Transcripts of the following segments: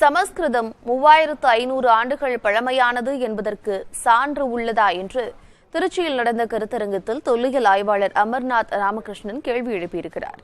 சமஸ்கிருதம் 3500 ஆண்டுகள் பழமையானது என்பதற்கு சான்று உள்ளதா என்று திருச்சியில் நடந்த கருத்தரங்கத்தில் தொல்லியல் ஆய்வாளர் அமர்நாத் ராமகிருஷ்ணன் கேள்வி எழுப்பியிருக்கிறார்.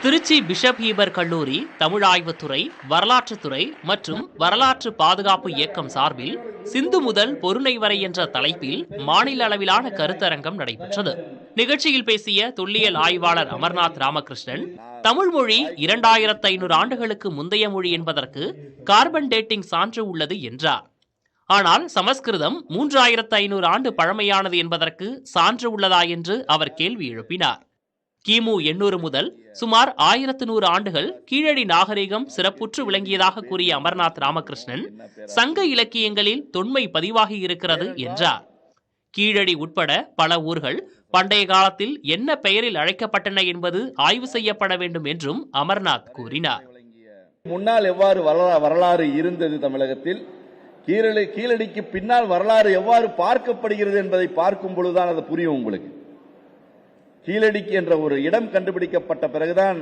திருச்சி பிஷப் ஹீபர் கல்லூரி தமிழ் ஆய்வுத்துறை, வரலாற்றுத்துறை மற்றும் வரலாற்று பாதுகாப்பு இயக்கம் சார்பில் சிந்து முதல் பொருணை வரை என்ற தலைப்பில் மாநில அளவிலான கருத்தரங்கம் நடைபெற்றது. நிகழ்ச்சியில் பேசிய தொல்லியல் ஆய்வாளர் அமர்நாத் ராமகிருஷ்ணன், தமிழ் மொழி 2500 ஆண்டுகளுக்கு முந்தைய மொழி என்பதற்கு கார்பன் டேட்டிங் சான்று உள்ளது என்றார். ஆனால் சமஸ்கிருதம் 3500 ஆண்டு பழமையானது என்பதற்கு சான்று உள்ளதா என்று அவர் கேள்வி எழுப்பினார். கிமு 800 முதல் சுமார் 1100 ஆண்டுகள் கீழடி நாகரிகம் சிறப்புற்று விளங்கியதாக கூறிய அமர்நாத் ராமகிருஷ்ணன், சங்க இலக்கியங்களில் தொன்மை பதிவாகி இருக்கிறது என்றார். கீழடி உட்பட பல ஊர்கள் பண்டைய காலத்தில் என்ன பெயரில் அழைக்கப்பட்டன என்பது ஆய்வு செய்யப்பட வேண்டும் என்றும் அமர்நாத் கூறினார். முன்னால் எவ்வாறு வரலாறு இருந்தது, தமிழகத்தில் கீழடிக்கு பின்னால் வரலாறு எவ்வாறு பார்க்கப்படுகிறது என்பதை பார்க்கும் பொழுதுதான் அது புரியும் உங்களுக்கு. கீழடிக்கு என்ற ஒரு இடம் கண்டுபிடிக்கப்பட்ட பிறகுதான்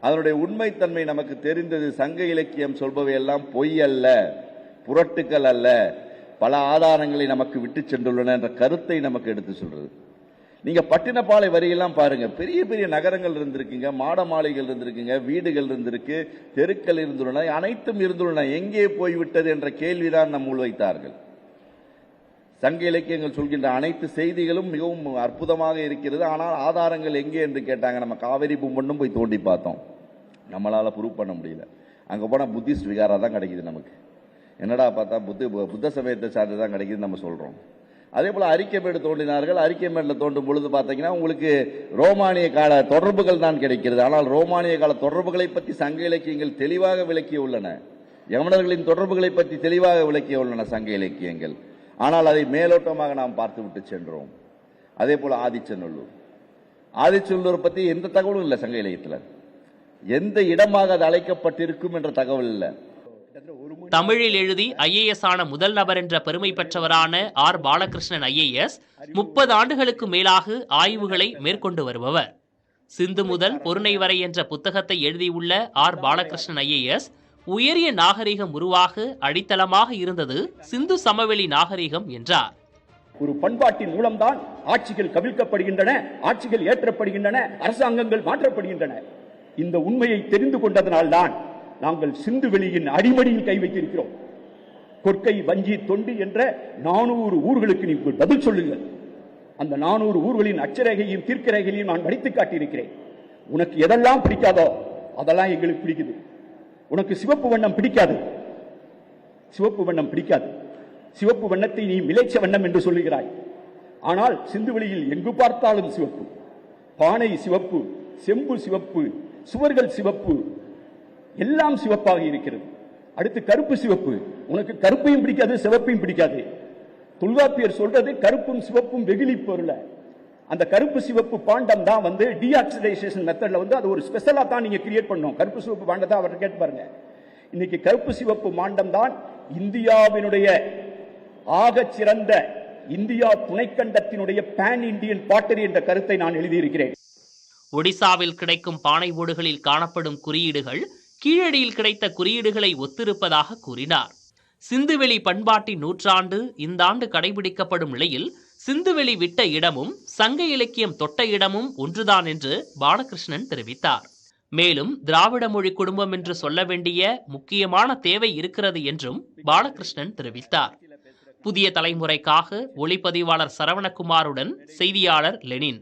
அதனுடைய உண்மைத்தன்மை நமக்கு தெரிந்தது. சங்க இலக்கியம் சொல்பவை எல்லாம் பொய் அல்ல, புரட்டுக்கள் அல்ல, பல ஆதாரங்களை நமக்கு விட்டு சென்றுள்ளன என்ற கருத்தை நமக்கு எடுத்து சொல்றது. நீங்க பட்டினப்பாலை வரியெல்லாம் பாருங்க, பெரிய பெரிய நகரங்கள் இருந்திருக்குங்க, மாட மாளிகைகள் இருந்திருக்குங்க, வீடுகள் இருந்திருக்கு, தெருக்கள் இருந்துள்ளன, அனைத்தும் இருந்துள்ளன. எங்கே போய்விட்டது என்ற கேள்விதான் நம் முன்வைத்தார்கள். சங்க இலக்கியங்கள் சொல்கின்ற அனைத்து செய்திகளும் மிகவும் அற்புதமாக இருக்கிறது. ஆனால் ஆதாரங்கள் எங்கே என்று கேட்டாங்க. நம்ம காவிரி பூம்பொன்னும் போய் தோண்டி பார்த்தோம், நம்மளால ப்ரூவ் பண்ண முடியல. அங்க போனா புத்திஸ்ட் விகாரா தான் கிடைக்குது நமக்கு. என்னடா பார்த்தா புத்த சமயத்தை சார்ந்து தான் கிடைக்குது நம்ம சொல்றோம். அதே போல அரிக்கமேடு தோண்டினார்கள். அரிக்கமேடில் தோண்டும் பொழுது பார்த்தீங்கன்னா உங்களுக்கு ரோமானிய கால தொடர்புகள் தான் கிடைக்கிறது. ஆனால் ரோமானிய கால தொடர்புகளை பற்றி சங்க இலக்கியங்கள் தெளிவாக விளக்கிய உள்ளன. யவனர்களின் தொடர்புகளை பற்றி தெளிவாக விளக்கிய உள்ளன சங்க இலக்கியங்கள். ஆனால் அதை மேலோட்டமாக நாம் பார்த்துவிட்டு சென்றோம். அதே போல ஆதிச்சநல்லூர் பற்றி எந்த தகவலும் இல்லை சங்க இலக்கியத்தில். எந்த இடமாக அது அழைக்கப்பட்டிருக்கும் என்ற தகவல் இல்லை. தமிழில் எழுதி IAS ஆன முதல் நபர் என்ற பெருமை பெற்றவரான ஆர் பாலகிருஷ்ணன் IAS 30 ஆண்டுகளுக்கு மேலாக ஆய்வுகளை மேற்கொண்டு வருபவர். சிந்து முதல் பொருணை வரை என்ற புத்தகத்தை எழுதியுள்ள ஆர் பாலகிருஷ்ணன் IAS, உயரிய நாகரிகம் உருவாக அடித்தளமாக இருந்தது சிந்து சமவெளி நாகரிகம் என்றார். ஒரு பண்பாட்டின் மூலம்தான் ஆட்சிகள் கவிழ்க்கப்படுகின்றன, ஆட்சிகள் ஏற்றப்படுகின்றன, அரசாங்கங்கள் மாற்றப்படுகின்றன. இந்த உண்மையை தெரிந்து கொண்டதனால்தான் நாங்கள் சிந்து வெளியின் அடிமடியில் கை வைத்திருக்கிறோம். கொற்கை, வஞ்சி, தொண்டி என்ற 400 ஊர்களுக்கு நீங்கள் பதில் சொல்லுங்கள். அந்த 400 ஊர்களின் அச்சரேகையும் தீர்க்கரேகையும் நான் படித்து காட்டியிருக்கிறேன். உனக்கு எதெல்லாம் பிடிக்காதோ அதெல்லாம் எங்களுக்கு பிடிக்குது. உனக்கு சிவப்பு வண்ணம் பிடிக்காது, சிவப்பு வண்ணத்தை நீ மிலேச்ச வண்ணம் என்று சொல்லுகிறாய். ஆனால் சிந்துவெளியில் எங்கு பார்த்தாலும் சிவப்பு, பானை சிவப்பு, செம்பு சிவப்பு, சுவர்கள் சிவப்பு, எல்லாம் சிவப்பாக இருக்கிறது. அடுத்து கருப்பு சிவப்பு. உனக்கு கருப்பையும் பிடிக்காது, சிவப்பையும் பிடிக்காது. தொல்காப்பியர் சொல்றது கருப்பும் சிவப்பும் வெகுளி பொருள. அந்த கருப்பு சிவப்பு பாண்டம் தான் டீஆக்சிடைசேஷன் மெத்தட்ல அது ஒரு ஸ்பெஷலா தான் நீங்க கிரியேட் பண்ணணும். கருப்பு சிவப்பு பாண்டத்தை அவர்கிட்ட கேட்டு பாருங்க. இன்னைக்கு கருப்பு சிவப்பு பாண்டம் தான் இந்தியாவினுடைய ஆக சிறந்த இந்தியா துணைக்கண்டத்தினுடைய பேன் இந்தியன் பாட்டரி என்ற கருத்தை நான் எழுதியிருக்கிறேன். ஒடிசாவில் கிடைக்கும் பானை ஓடுகளில் காணப்படும் குறியீடுகள் கீழடியில் கிடைத்த குறியீடுகளை ஒத்திருப்பதாக கூறினார். சிந்துவெளி பண்பாட்டின் நூற்றாண்டு இந்த ஆண்டு கடைபிடிக்கப்படும் நிலையில் சிந்துவெளி விட்ட இடமும் சங்க இலக்கியம் தொட்ட இடமும் ஒன்றுதான் என்று பாலகிருஷ்ணன் தெரிவித்தார். மேலும் திராவிட மொழி குடும்பம் என்று சொல்ல வேண்டிய முக்கியமான தேவை இருக்கிறது என்றும் பாலகிருஷ்ணன் தெரிவித்தார். புதிய தலைமுறைக்காக ஒளிப்பதிவாளர் சரவணகுமாருடன் செய்தியாளர் லெனின்.